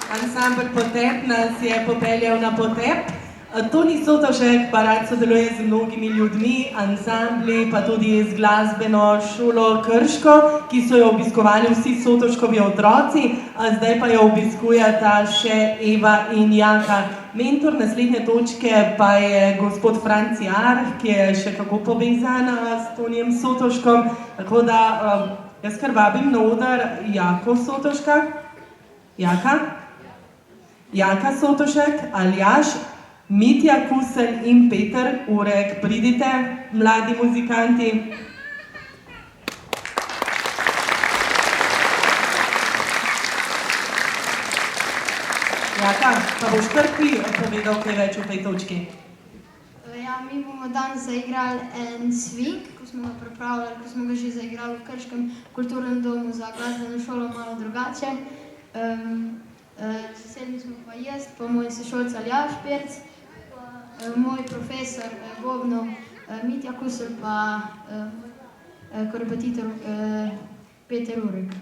Ansambel Potep nas je popeljal na potep. Toni Sotošek pa rad sodeluje z mnogimi ljudmi, ansambli, pa tudi z glasbeno šolo Krško, ki so jo obiskovali vsi Sotoškovi otroci, zdaj pa jo obiskujeta še Eva in Jaka. Mentor naslednje točke pa je gospod Franci Arh, ki je še kako povezan s Tonijem Sotoškom, tako da jaz kar vabim na oder Jako Sotoška. Jaka? Jaka Sotošek, Aljaž, Mitja Kuselj in Peter Urek. Pridite, mladi muzikanti. Jaka, pa boš kar ti povedal kaj več o tej točki? Ja, mi bomo danes zaigrali en swing, ko smo ga pripravljali, ko smo ga že zaigrali v Krškem kulturnem domu za glasbeno šolo malo drugače. Zasedli smo pa jaz, pa moj sošolc Aljaž Pirc, moj profesor bobnov Mitja Kuselj, pa korepetitor Peter Urek.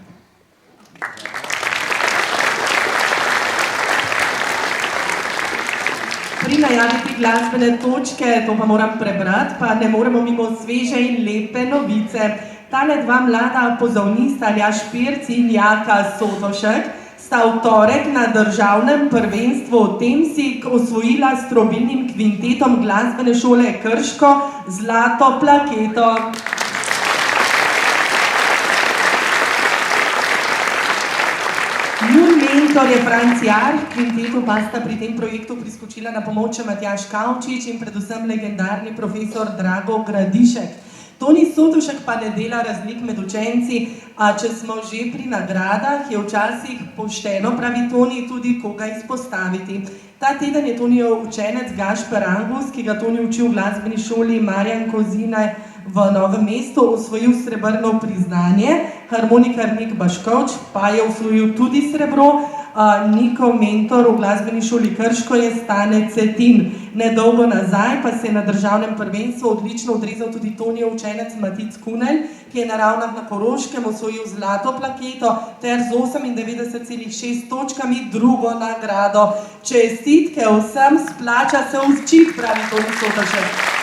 Pri najavi te glasbene točke, to pa moram prebrati, pa ne moremo mimo sveže in lepe novice. Tale dva mlada pozavnista Aljaž Pirc in Jaka Sotošek sta v torek na državnem prvenstvu Temsig osvojila s trobilnim kvintetom glasbene šole Krško zlato plaketo. Njun mentor je Franci Arh, kvintetu pa sta pri tem projektu priskočila na pomoč Matjaž Kavčič in predvsem legendarni profesor Drago Gradišek. Toni Sotošek pa ne dela razlik med učenci, a če smo že pri nagradah, je včasih pošteno, pravi Toni, tudi koga izpostaviti. Ta teden je Tonijev učenec Gašper Angus, ki ga Toni uči v glasbeni šoli Marjan Kozina v Novem mestu, osvojil srebrno priznanje, harmonikar Nik Baškovč pa je osvojil tudi srebro, Nikov mentor v glasbeni šoli Krško je Stane Cetin. Nedolgo nazaj pa se je na državnem prvenstvu odlično odrezal tudi Tonijev učenec Matic Kunelj, ki je na Ravnah na Koroškem osvojil zlato plaketo ter z 98,6 točkami drugo nagrado. Čestitke vsem, splača se učiti, pravi Toni Sotošek.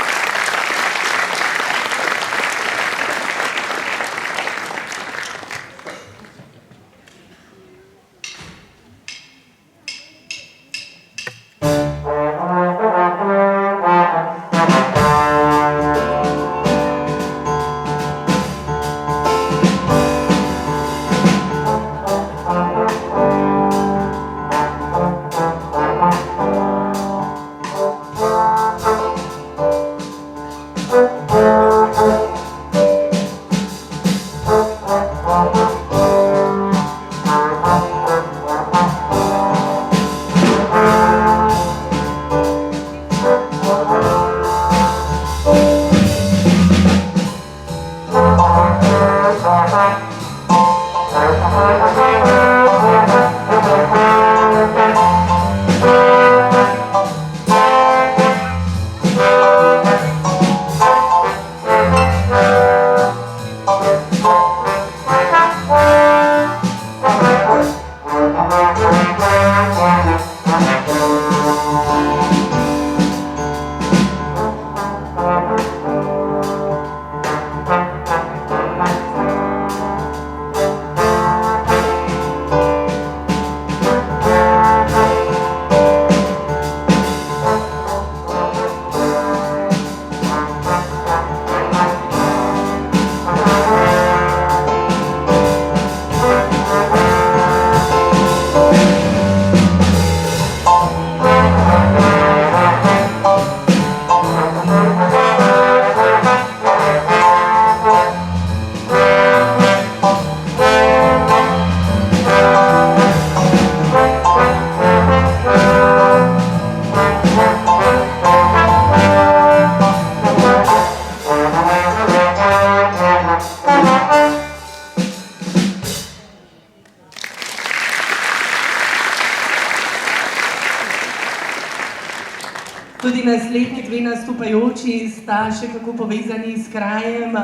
Tudi naslednji dve nastopajoči sta še kako povezani s krajem,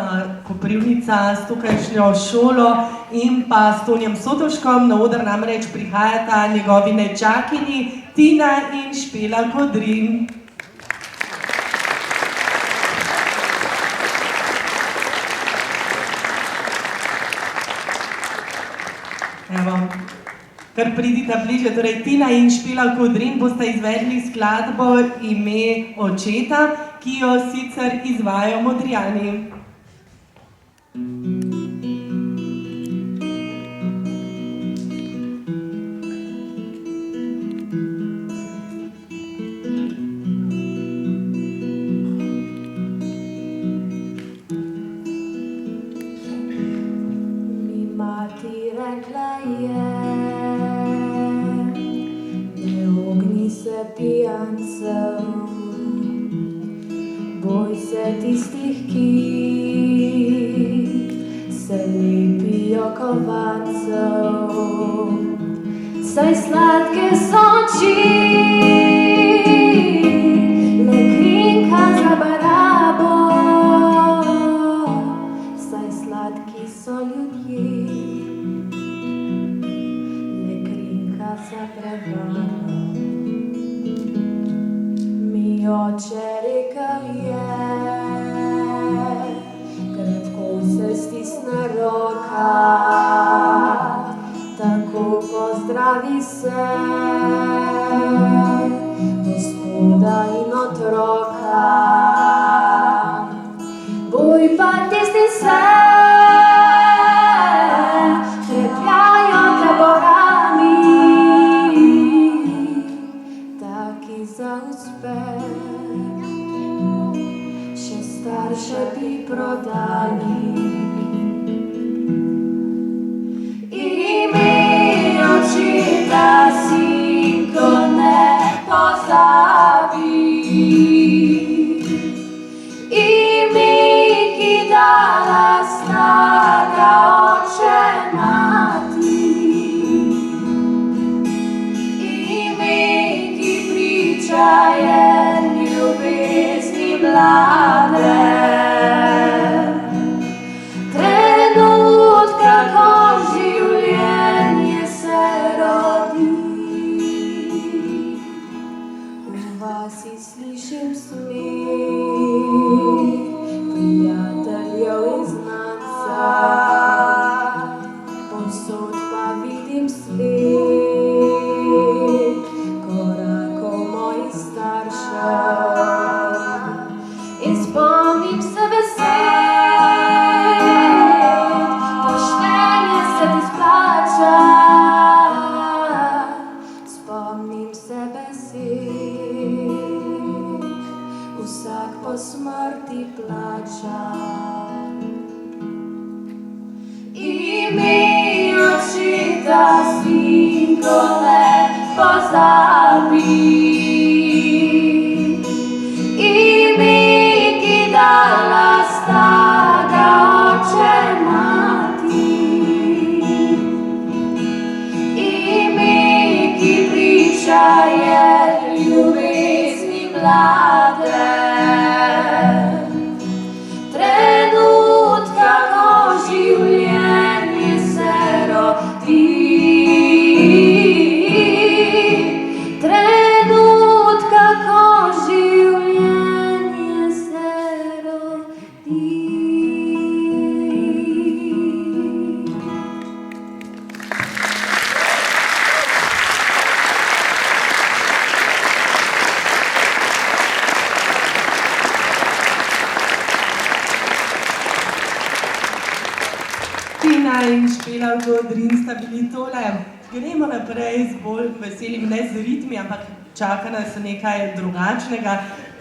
Koprivnica s tukajšnjo šolo in pa s Tonijem Sotoškom. Na oder namreč prihajata njegovi nečakini Tina in Špela Kodrin. Evo, kar pridita bliže, torej Tina in Špela Kodrin bosta izvedli skladbo Ime očeta, ki jo sicer izvajajo Modrijani. Boj se tistih, ki se lepijo kovancev, saj sladke so oči, le krinka za barabo, saj sladki so ljudje, le krinka za prevaro. Oče rekel je, krepko se stisne roka, tako pozdravi se gospoda in otroka. Boj pa tisti se, trepljajo te borami, taki za uspeh. Starše bi prodali. Ime očeta, sinko, ne pozabi. Ime, ki dala snaga oče mati. Ime, ki priča je ljubezni mlade. Trenutka, ko življenje se rodi. V vasi slišim smeh prijateljev in znanca, povsod pa vidim sled korakov mojih staršev. In spomnim se besed, poštenje se ti splača. Spomnim se besed, vsak po smrti plača. Ime očeta, sinko, ne pozabi. Dala snaga oče mati. Ime, ki priča je ljubezni mlade. Trenutka, ko življenje se rodi. Trenutka, ko življenje se rodi. Tina in Špela Kodrin sta bili tole. Gremo naprej z bolj veselim, ne z ritmi, ampak čaka nas nekaj drugačnega.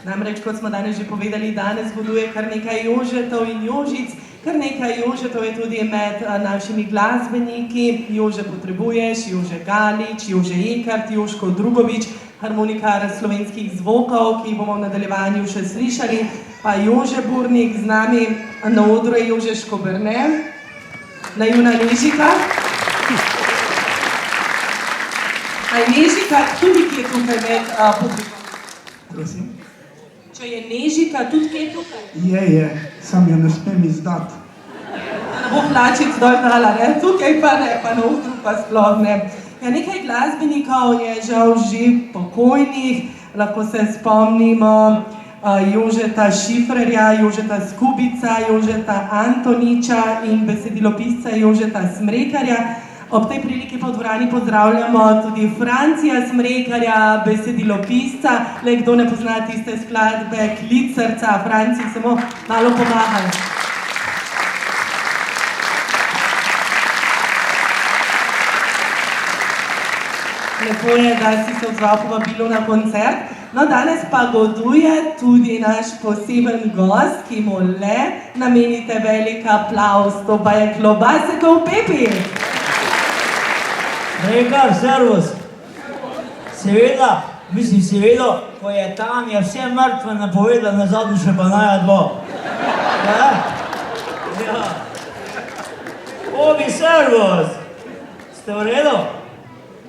Namreč, kot smo danes že povedali, danes goduje kar nekaj Jožetov in Jožic. Kar nekaj Jožetov je tudi med našimi glasbeniki. Jože Potrebuješ, Jože Galič, Jože Ekart, Joško Drugovič, harmonikar slovenskih zvokov, ki jih bomo v nadaljevanju še slišali, pa Jože Burnik, z nami na odru je Jože Škoberne, Najuna Nežika. A je Nežika tudi, ki je tukaj med publikom? Prosim? Če je Nežika tudi, ki je tukaj? Je, sam jo ne smem izdati. No, bo hlačic dol dala, ne? Tukaj pa ne, pa na utru pa sploh ne. Ja, nekaj glasbenikov je žal že pokojnih, lahko se spomnimo Jožeta Šifrerja, Jožeta Skubica, Jožeta Antoniča in besedilopisca Jožeta Smrekarja. Ob tej priliki pa v dvorani pozdravljamo tudi Francija Smrekarja, besedilopisca. Le, kdo ne pozna tiste skladbe Klic srca, Franci, samo malo pomagaj. Lepo je, da si se odzval povabilo na koncert. No, danes pa goduje tudi naš poseben gost, ki mu le namenite velik aplavz. To pa je Klobasekov Pepi. Rekar, servus. Seveda, ko je Tanja vse mrtve napovedala, na zadnji še pa naja dva. Ja? Ja. Obi, servus. Ste v redu?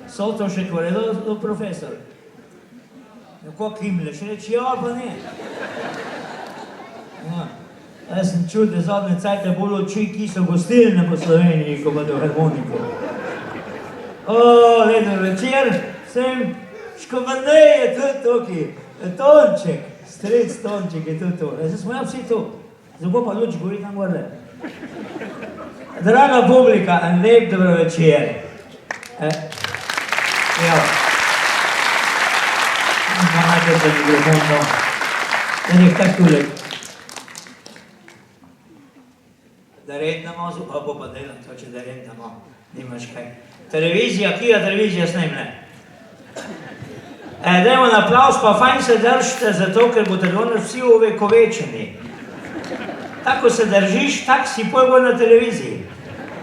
Sotovšek v redu, profesor? Kako kimleš? Reči, ja, pa ne. Ja. Jaz sem čul, da zadnje cajte bolj oči, ki so gostilne po Sloveniji, ko pa do harmoniko. Leder večer, sem Škobandej je tudi tukaj, Tonček, strec Tonček je tudi tu. Zdaj smo ja vsi tu, zdaj pa luč gori tam gorle. Draga publika, en lep dobro večer. Ja. Pa najprej za mikrofon, no. Da nek tak tule. Da red na mozu, pa bo pa delam to, če da red na mozu, nimaš kaj. Televizija, kira televizija snemle. Dajmo na aplavz, pa fajn se držite, zato ker boste danes vsi uvekovečeni. Tako se držiš, tak si pojbo na televiziji.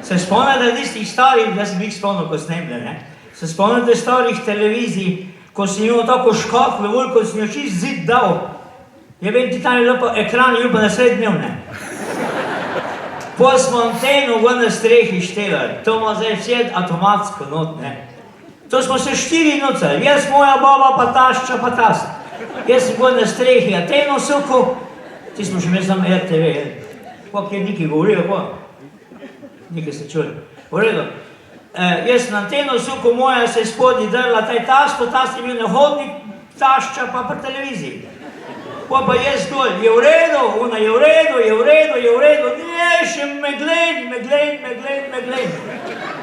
Se spomnite tistih starih, jaz sem jih spomnil, ko snemle, ne? Se spomnite starih televizij, ko si imel tako škatlo, ko si jo čist zid dal. Je vem, ti tam je lepo ekran, je pa na sred dnevne. Pol smo anteno v na strehi štelali, to ima zdaj vse avtomatsko not, ne. To smo se 4 nucali, jaz, moja baba, pa tašča, pa tast. Jaz sem v na strehi anteno sukel, ti smo še imeli samo RTV, kako je neki govorijo, kako? Nekaj ste čuli. V redu. Jaz sem anteno sukel, moja se je spodnji drla, taj tast, pa tast je bil na hodnik, tašča, pa pri televiziji. Pa pa jaz dol, je v redu, ona je v redu, ne, še meglen.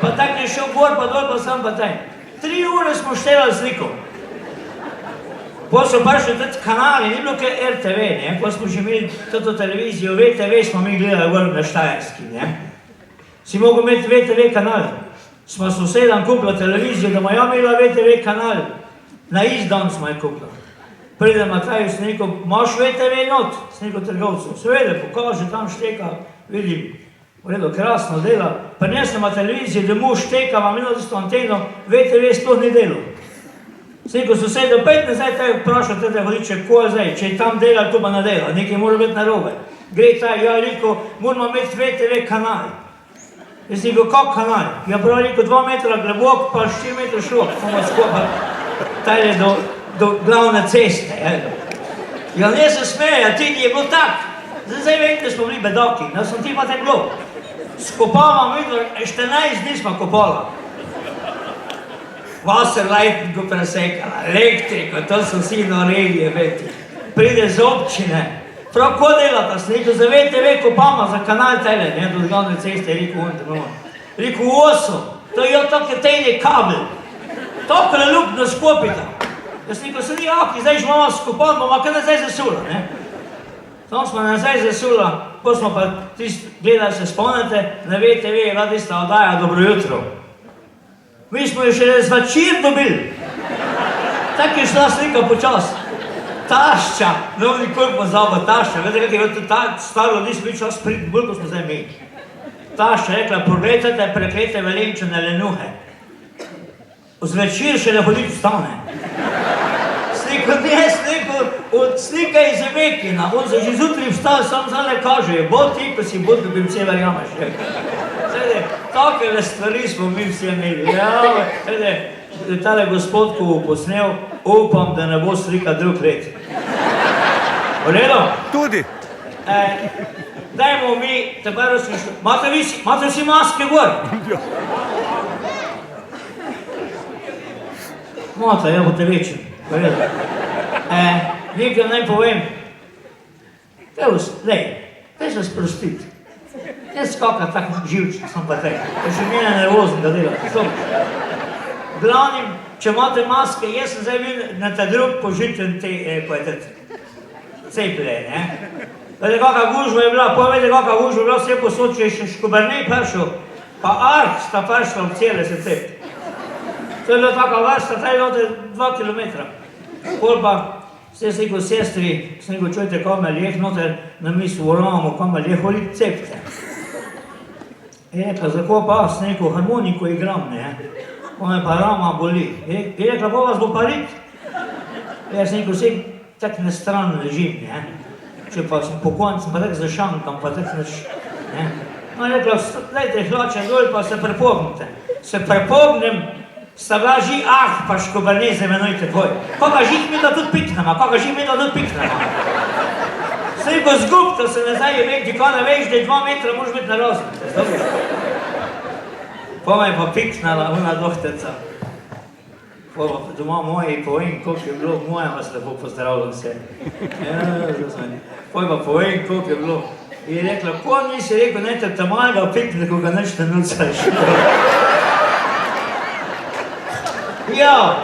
Pa tak je šel gor, pa dol, pa sam pa taj. 3 ure smo štelali sliko. Pa so prišli tudi kanali, ni bilo kaj RTV, ne, pa smo že imeli toto televizijo, VTV smo mi gledali gor na Štajerski, ne. Si mogel imeti VTV kanal. Smo sosedam kupili televizijo, da moja imela VTV kanal. Na isti dan smo je kupili. Pridem na kraju, sem rekel, imaš VTV not? Sem rekel trgovcu, seveda, pokaže, tam šteka, vidim, v redu, krasno dela. Prinesem na televizijo, da mu šteka, vam imel tisto anteno, VTV sploh ni delo. Sem rekel, sosedo, pet nazaj, taj vprašal tete vodiče, ko je zdaj, če je tam dela, to pa ne dela, nekaj mora biti narobe. Gre taj, ja, rekel, moramo imeti VTV kanal. Jaz sem rekel, kak kanal? Ja, prav rekel, 2 metra globok, pa 4 metra širok, samo skupaj, taj je do glavne ceste. Ja, ne se smeje, ti je bilo tak. Zdaj vem, da smo bili bedaki, da sem ti pa te bilo. Skopavam, videl, 14 dni smo kopala. Wasserleitning presekala, elektriko, to so vsi noreli, veti. Pride z občine. Prav, ko delata, sem rekel, za VTV kopama, za kanal tele, ne, do glavne ceste, rekel, rekel, 8, to je tako tejni kabel. Tako le ljub da skopita. Jaz rekel, se ni aki, zdaj že malo skopan, bomo kaj nazaj zasula, ne? Tam smo nazaj zasula, ko smo pa tisti gledali, se spomnite, na VTV je bila tista oddaja Dobro jutro. Mi smo jo šele zvečer dobili. Tako je šla slika počas. Tašča, ne bom nikoli pozabo, tašča, vete, kak je bilo to staro, nismo bil čas priti, bolj ko smo zdaj mi. Tašča rekla, pogledajte preklete Velenčane lenuhe. Zvečer še ne hoditi vstane. Od slika iz Emekina, on se že zjutraj vstal, sam zale kaže, bo ti, ko si bod, da bi vse verjameš. Takele stvari smo mi vsi imeli. Tale gospod, ko bo posnel, upam, da ne bo slika drug let. V redu? Tudi. Dajmo mi, tebe razmišljati. Imate vsi maske gor? Imate, ja boste večji. Nekaj naj povem. Daj se sprostiti. Ne skakati tako živčno, sem pa tek. To še mene nervozno da delati. Glavnim, če imate maske, jaz sem zdaj bil na ta drug požiten ceplje, ne? Vede, kakva gužba je bila, povede, kakva gužba je bila vse posod, če je še Škobernej prišel, pa Arh sta prišla v cele se cepiti. To je bila taka vrsta, taj je 2 kilometra. Pol pa, vse sem rekel sestri, sem rekel, čujte, kam me lijeh noter, na mislu uramo, kam me lijeh, hoditi cepite. Je rekla, zako pa, sem rekel, harmoniko igram, ne? Pa me pa rama boli. Je rekla, pa vas bo parit? Jaz sem rekel, vse tak na stran ležim, ne? Če pa sem pokonc, pa tak zašankam, pa tak naš, ne? No, je rekla, dajte hlače dol, pa se prepognite. Se prepognem, sta bila že Ah, pa Škobernej se imenujte tvoj. Koga žih mi da tudi piknemo, koga žih mi da tudi piknemo. Sej bo zgubto se nazaj je vek, ko ne veš, da je 2 metra, moraš biti narozen. Pa me je pa piknala, ona dohterca. Pa doma moji povem, koliko je bilo, moja vas lepo pozdravljam vse. Pa pa povem, koliko je bilo. In je rekla, ko nisi rekel, najte te malega pikne, ko ga nešte nucaš. Ja,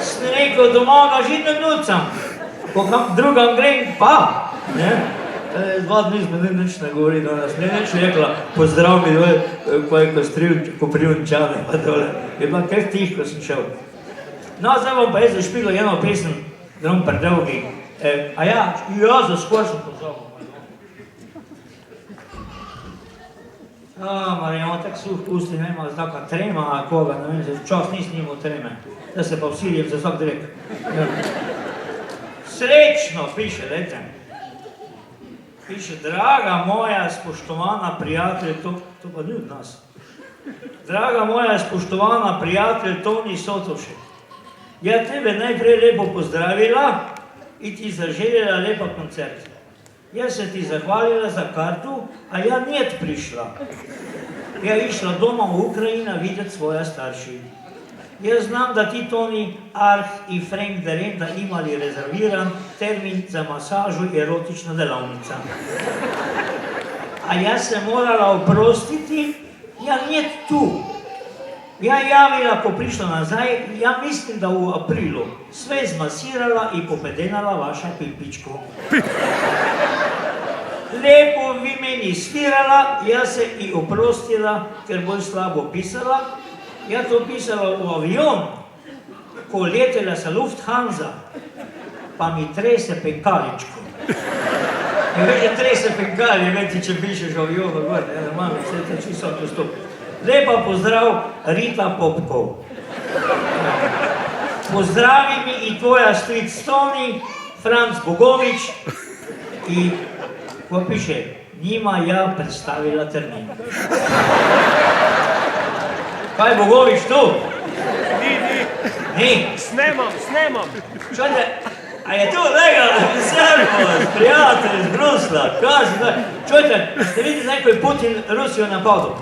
sem rekel, doma ga že ne nucam. Ko drugam grem, pa. 2 dni smo nič ne govorili danes, nič rekla, pozdrav mi dole, ko je Koprivničane, pa dole. Je bila kar tih, ko sem šel. No, zdaj bom pa jaz zašpilo eno pesem, drom predolgi. A ja, za skor sem pozval. Marjamo, tak suh pusti, ne ima taka trema, a koga, ne vem, čas nisem imel treme. Da se pa vsiljem za vsak drek. Srečno, piše, dajte. Piše, draga moja spoštovana prijatelj, to pa ni od nas. Draga moja spoštovana prijatelj Toni Sotovšek. Ja tebe najprej lepo pozdravila in ti zaželjela lepa koncert. Jaz se ti zahvalila za kartu, a ja njet prišla. Ja išla doma v Ukrajina videti svoja starši. Jaz znam, da ti Toni, Arh in Frank Derenda imali rezerviran termin za masažu erotična delavnica. A jaz se morala oprostiti, ja njet tu. Ja javila, ko prišla nazaj, ja mislim, da v aprilu sve zmasirala in popedenala vaša pipičko. Lepo vi meni svirala, jaz se i oprostila, ker bolj slabo pisala. Ja to pisala v avion, ko letela sa Lufthansa, pa mi trese penkaličko. Ja već trese penkalje, već če pišeš v avionu gor, ne mami, vse te čisto postop. Lepa pozdrav, Rita Popkov. Pozdravi mi i tvoja stric Toni, Franc Bogovič i, ko piše, njima ja predstavila termin. Kaj Bogovič tu? Ni. Snemam. Čujte, a je tu legal, servus, prijatelj iz Brusla, kaži, čujte, ste videli zdaj, ko je Putin Rusijo napadal?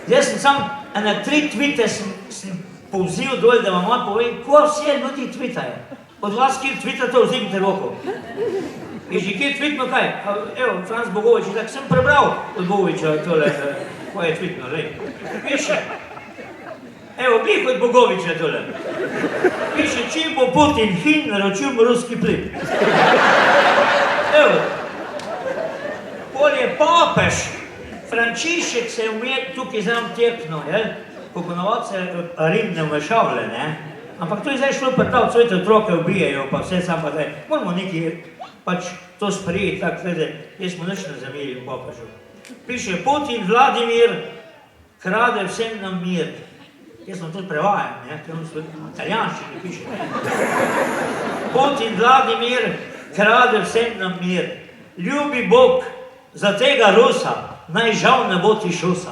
Jaz sem sam, na 3 tvite sem povzil dol, da vam povem, ko vse ljudi tvitajo. Od vas, kjer tvita to, vzimite roko. In že kjer tvitno kaj? Evo, Franc Bogovič, tako sem prebral od Bogoviča tole, ko je tvitno, lej. Piše, evo, bih od Bogoviča tole. Piše, čim bo Putin hin, naročil mu ruski plin. Evo, pol je papež, Frančišek se je umjet tukaj znam tekno, ko ponovod se Rim ne vmešavlja, ne? Ampak to je zdaj šlo pa ta, svojte otroke ubijajo, pa vse sam pa zdaj, moramo nekaj pač to sprejeti, tako vede, jaz smo nič ne zamili v papežu. Piše, Putin Vladimir krade vsem nam mir. Jaz sem tudi prevajam, ne, ker on v italijanščini piše. Putin Vladimir krade vsem nam mir. Ljubi Bog za tega Rusa, naj žal ne bo ti šusa.